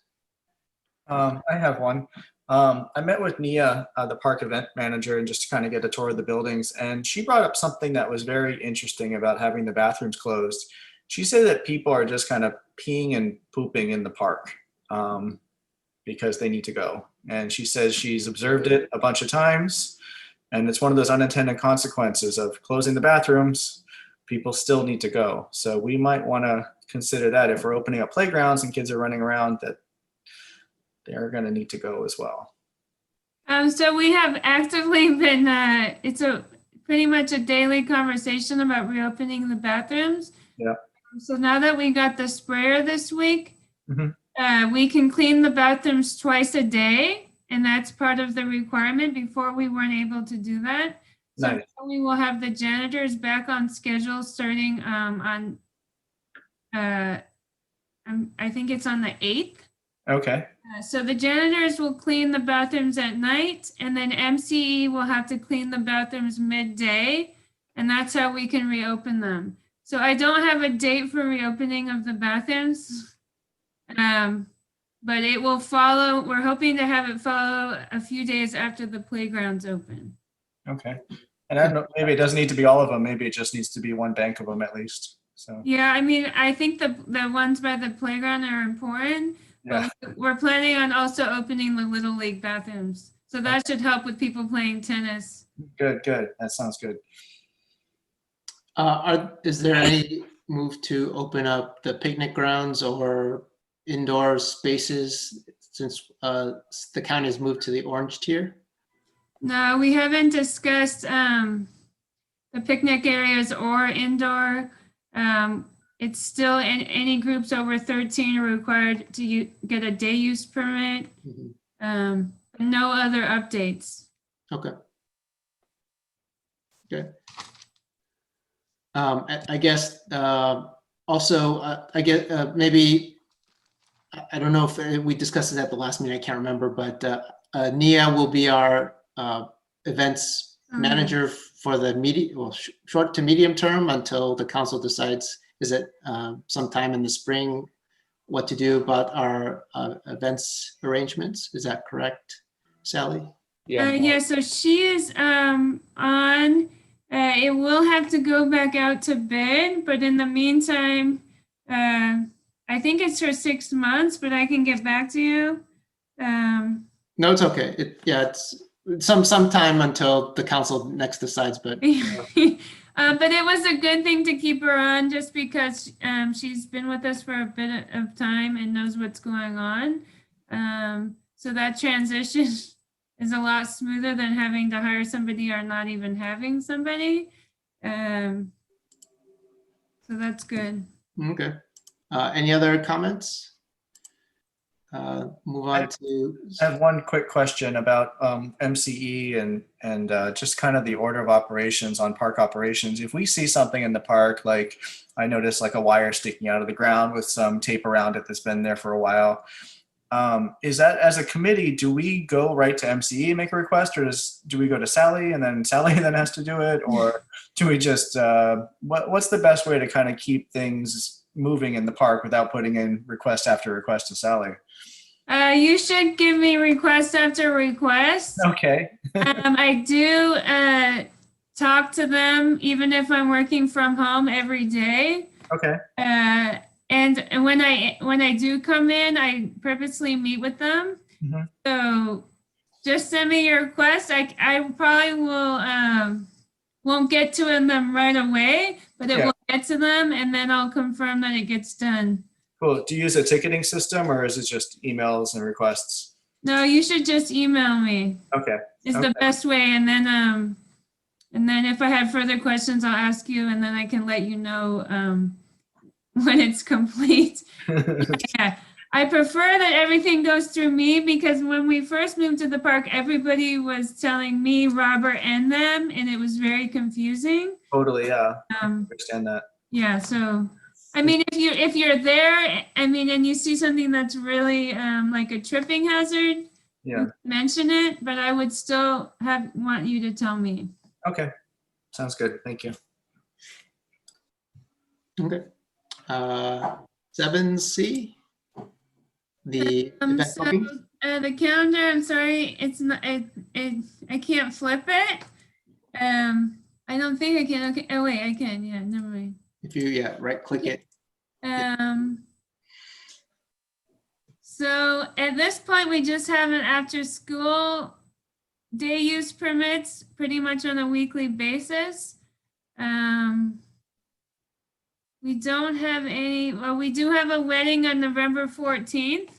I have one. I met with Nia, the park event manager, and just to kind of get a tour of the buildings. And she brought up something that was very interesting about having the bathrooms closed. She said that people are just kind of peeing and pooping in the park because they need to go. And she says she's observed it a bunch of times. And it's one of those unintended consequences of closing the bathrooms. People still need to go. So we might want to consider that if we're opening up playgrounds and kids are running around, that they're going to need to go as well. So we have actively been, it's a pretty much a daily conversation about reopening the bathrooms. Yeah. So now that we got the sprayer this week, Mhm. We can clean the bathrooms twice a day. And that's part of the requirement. Before we weren't able to do that. So Nice. now we will have the janitors back on schedule starting on, I think it's on the 8th. Okay. So the janitors will clean the bathrooms at night, and then MCE will have to clean the bathrooms midday, and that's how we can reopen them. So I don't have a date for reopening of the bathrooms, but it will follow. We're hoping to have it follow a few days after the playgrounds open. Okay. And I don't know, maybe it doesn't need to be all of them. Maybe it just needs to be one bank of them at least. So Yeah, I mean, I think the ones by the playground are important. yeah. But we're planning on also opening the Little League bathrooms. So that should help with people playing tennis. Good, good. That sounds good. Is there any move to open up the picnic grounds or indoor spaces since the county has moved to the orange tier? No, we haven't discussed the picnic areas or indoor. It's still in any groups over 13 are required to get a day use permit. Mhm. No other updates. Okay. Good. I guess also, I get maybe, I don't know if we discussed it at the last meeting, I can't remember, but Nia will be our events manager for the short to medium term until the council decides, is it sometime in the spring, what to do about our events arrangements. Is that correct, Sally? Yeah, so she is on. It will have to go back out to bid, but in the meantime, I think it's for 6 months, but I can get back to you. No, it's okay. It's sometime until the council next decides, but But it was a good thing to keep her on just because she's been with us for a bit of time and knows what's going on. So that transition is a lot smoother than having to hire somebody or not even having somebody. So that's good. okay. Any other comments? Move on to. I have one quick question about MCE and just kind of the order of operations on park operations. If we see something in the park, like I noticed like a wire sticking out of the ground with some tape around it that's been there for a while, is that as a committee, do we go right to MCE and make a request, or do we go to Sally and then Sally then has to do it, or do we just what's the best way to kind of keep things moving in the park without putting in request after request to Sally? You should give me request after request. Okay. I do talk to them, even if I'm working from home every day. Okay. And when I do come in, I purposely meet with them. Mhm. So just send me your request. I probably won't get to them right away, but it Yeah. will get to them, and then I'll confirm that it gets done. Cool. Do you use a ticketing system or is it just emails and requests? No, you should just email me. Okay. Is Okay. the best way, and then if I have further questions, I'll ask you, and then I can let you know when it's complete. Yeah, I prefer that everything goes through me, because when we first moved to the park, everybody was telling me, Robert, and them, and it was very confusing. Totally. Yeah. I Um, understand that. yeah, so I mean, if you're there, I mean, and you see something that's really like a tripping hazard, Yeah. mention it, but I would still want you to tell me. Okay. Sounds good. Thank you. Okay. 7C, the event So booking. the calendar, I'm sorry, it's not, I can't flip it. I don't think I can. Okay. Oh wait, I can. Yeah, never mind. If you, right click it. So at this point, we just have an after school day use permits pretty much on a weekly basis. We don't have any, well, we do have a wedding on November 14th.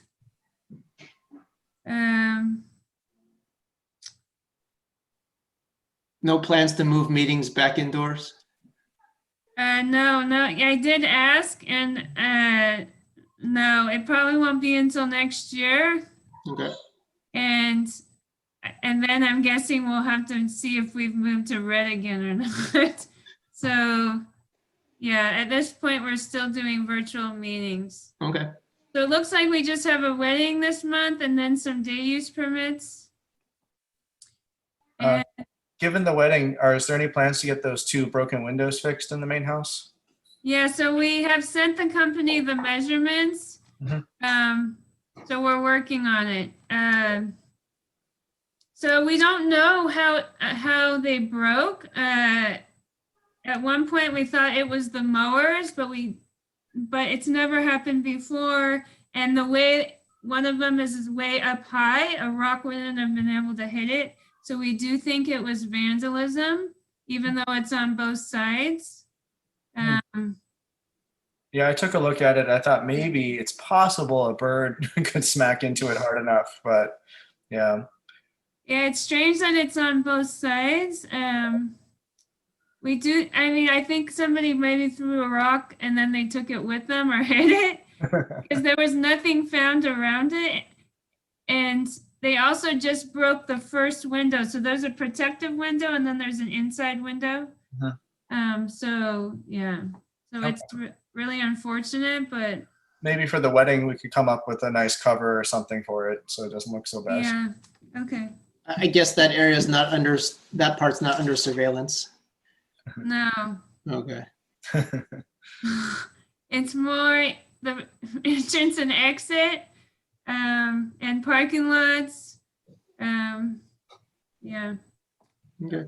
No plans to move meetings back indoors? No, I did ask, and no, it probably won't be until next year. Okay. And then I'm guessing we'll have to see if we've moved to red again or not. So yeah, at this point, we're still doing virtual meetings. Okay. So it looks like we just have a wedding this month and then some day use permits. Uh, Given the wedding, is there any plans to get those 2 broken windows fixed in the main house? Yeah, so we have sent the company the measurements. Mhm. So we're working on it. So we don't know how they broke. At one point we thought it was the mowers, but it's never happened before. And the way one of them is way up high, a rock wouldn't have been able to hit it. So we do think it was vandalism, even though it's on both sides. Yeah, I took a look at it. I thought maybe it's possible a bird could smack into it hard enough, but yeah. Yeah, it's strange that it's on both sides. I think somebody maybe threw a rock and then they took it with them or hit it, because there was nothing found around it. And they also just broke the first window. So there's a protective window and then there's an inside window. So yeah, so Okay. it's really unfortunate, but Maybe for the wedding, we could come up with a nice cover or something for it so it doesn't look so bad. yeah, okay. I guess that area is not under, that part's not under surveillance. No, Okay. it's more the entrance and exit, and parking lots. Yeah. Okay.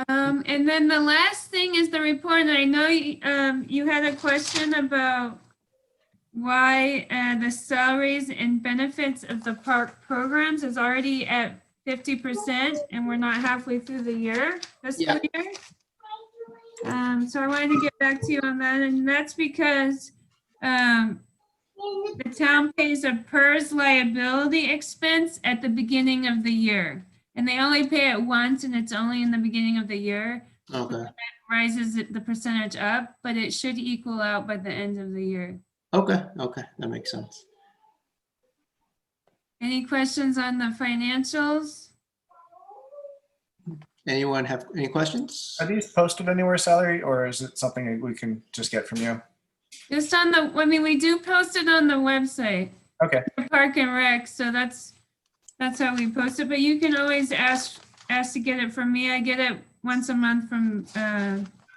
And then the last thing is the report. And I know you had a question about why the salaries and benefits of the park programs is already at 50%, and we're not halfway through the year, fiscal year. So I wanted to get back to you on that, and that's because the town pays a PERS liability expense at the beginning of the year. And they only pay it once, and it's only in the beginning of the year. Okay. Rises the percentage up, but it should equal out by the end of the year. Okay. Okay. That makes sense. Any questions on the financials? Anyone have any questions? Are these posted anywhere, Salary, or is it something we can just get from you? Just on the, we do post it on the website. Okay. Park and Rec, so that's how we post it, but you can always ask to get it from me. I get it once a month from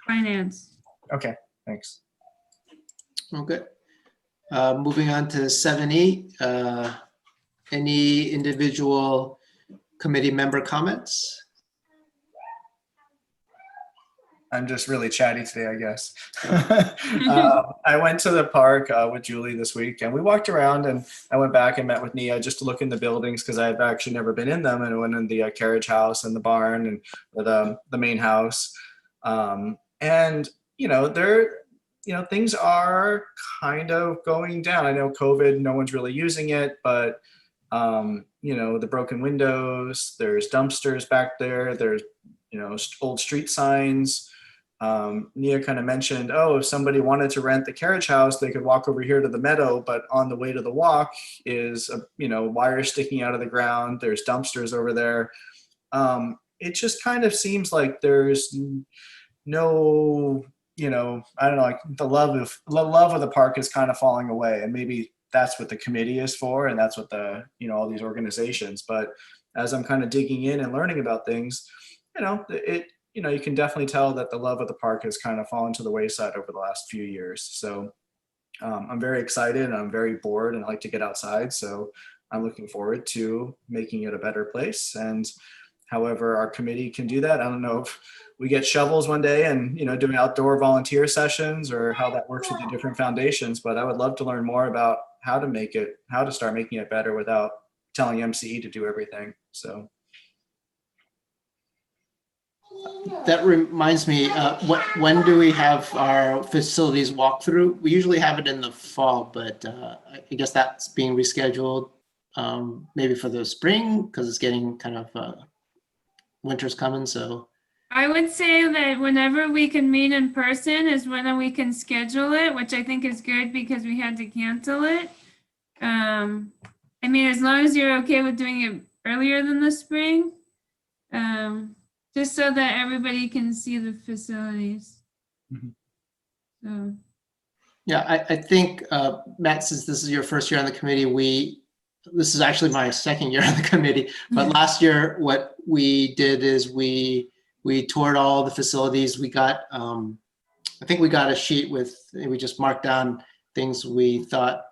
finance. Okay, thanks. Okay. Moving on to 7E, any individual committee member comments? I'm just really chatty today, I guess. I went to the park with Julie this week, and we walked around, and I went back and met with Nia just to look in the buildings because I've actually never been in them, and I went in the carriage house and the barn and the main house. And things are kind of going down. I know COVID, no one's really using it, but the broken windows, there's dumpsters back there, there's old street signs. Nia kind of mentioned, if somebody wanted to rent the carriage house, they could walk over here to the meadow, but on the way to the walk is wire sticking out of the ground. There's dumpsters over there. It just kind of seems like there's no, I don't know, like the love of the park is kind of falling away, and maybe that's what the committee is for, and that's what all these organizations. But as I'm kind of digging in and learning about things, you can definitely tell that the love of the park has kind of fallen to the wayside over the last few years. So I'm very excited, and I'm very bored, and I like to get outside. So I'm looking forward to making it a better place. And however our committee can do that, I don't know if we get shovels one day and doing outdoor volunteer sessions, or how that works with the different foundations. But I would love to learn more about how to start making it better without telling MCE to do everything. So. That reminds me, when do we have our facilities walkthrough? We usually have it in the fall, but I guess that's being rescheduled maybe for the spring, because it's getting kind of winter's coming. So I would say that whenever we can meet in person is when we can schedule it, which I think is good because we had to cancel it. As long as you're okay with doing it earlier than the spring, just so that everybody can see the facilities. Mhm. So. yeah, I think, Matt, since this is your first year on the committee, this is actually my second year on the committee, but last year what we did is we toured all the facilities. We got, I think we got a sheet we just marked down things we thought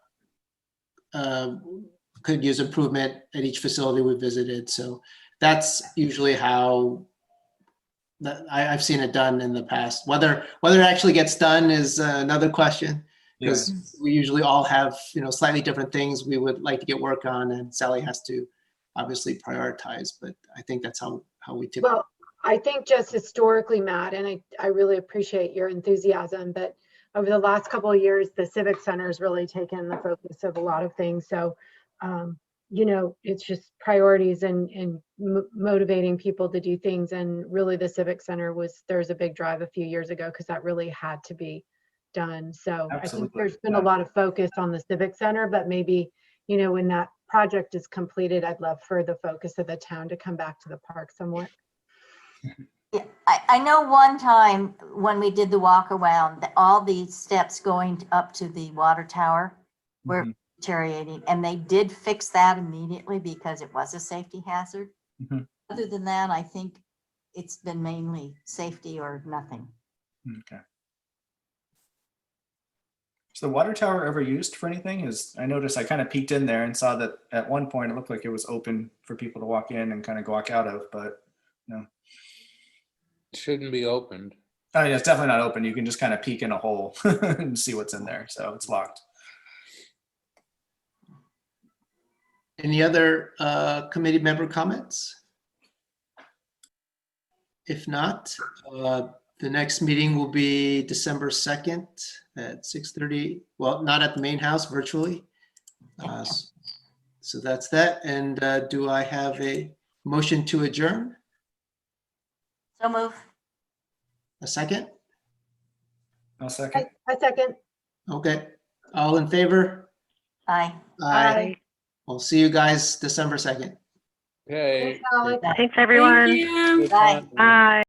could use improvement at each facility we visited. So that's usually how I've seen it done in the past. Whether it actually gets done is another question, because we usually all have slightly different things we would like to get work on, and Sally has to obviously prioritize. But I think that's how we typically. Well, I think just historically, Matt, and I really appreciate your enthusiasm, but over the last couple of years, the Civic Center has really taken the focus of a lot of things. So, it's just priorities and motivating people to do things. And really the Civic Center there was a big drive a few years ago because that really had to be done. So Absolutely. I think there's been a lot of focus on the Civic Center, but maybe, when that project is completed, I'd love for the focus of the town to come back to the park somewhat. Yeah, I know one time when we did the walk around, all the steps going up to the water tower were deteriorating, and they did fix that immediately because it was a safety hazard. Mhm. Other than that, I think it's been mainly safety or nothing. Okay. Is the water tower ever used for anything? I noticed I kind of peeked in there and saw that at one point it looked like it was open for people to walk in and kind of walk out of, but no. It shouldn't be opened. I mean, it's definitely not open. You can just kind of peek in a hole and see what's in there. So it's locked. Any other committee member comments? If not, the next meeting will be December 2nd at 6:30. Well, not at the main house, virtually. So that's that. And do I have a motion to adjourn? So move. A second? I'll second. A second. Okay. All in favor? Aye. Aye. We'll see you guys December 2nd. Okay. Thanks, Alex. Thanks, everyone. Thank you. Good Bye. talking. Bye.